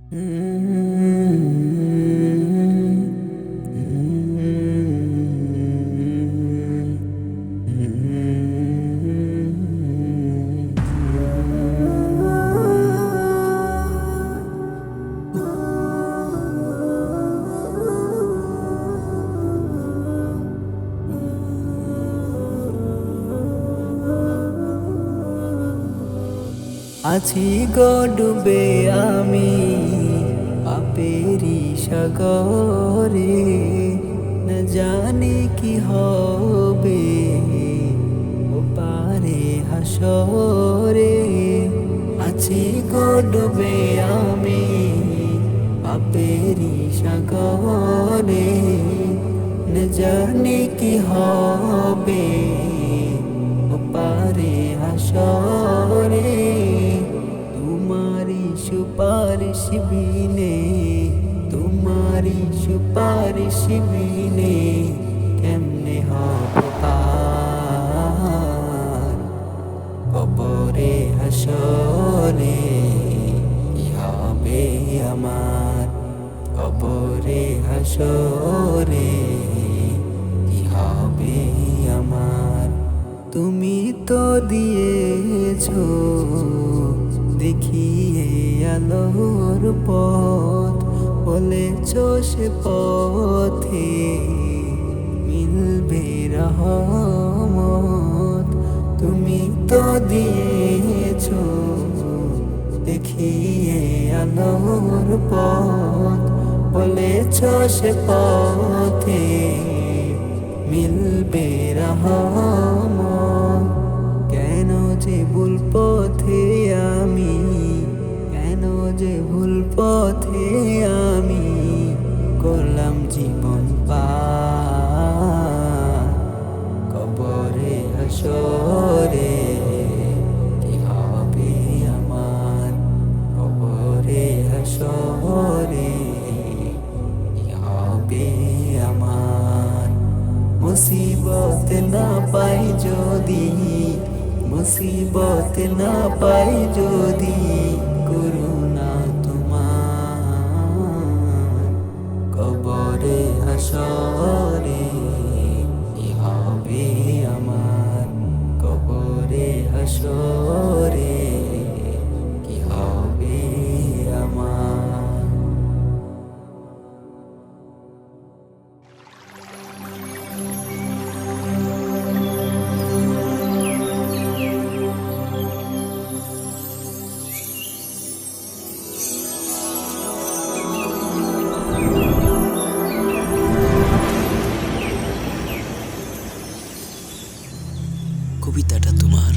আছি গো ডুবে আমি পাপেরি সাগরে, না জানি কি হবে ও পারে হাসরে। আছি গো ডুবে আমি পাপেরি সাগরে, না জানি কি হবে ও পারে হাসরে। तुम्हारी सुपारिश बिने, तुम्हारी सुपारिश बिने केमने हब पार कबरे हासरे। কি হবে আমার কবরে হাসরে, কি হবে আমার। তুমি তো দিয়েছো দেখিয়ে আলোর পথ, বলেছ সে পথে মিলবে রহমত। তুমি তো দিয়েছ দেখিয়ে আলোর পথ, বলেছ সে পথে মিলবে রহমত। কেন যে ভুল পথে আমি, কেন যে ভুল পথে আমি করলাম জীবন পার কবরে হাসরে। কি হবে আমার কবরে হাসরে, কি হবে আমার। মুসিবত না পাই যদি, মুসিবত না পাই যদি করুণা তোমার কবরে হাসরে। কি হবে আমার কবরে হাসরে, কি হবে আমার। কবিতাটা তোমার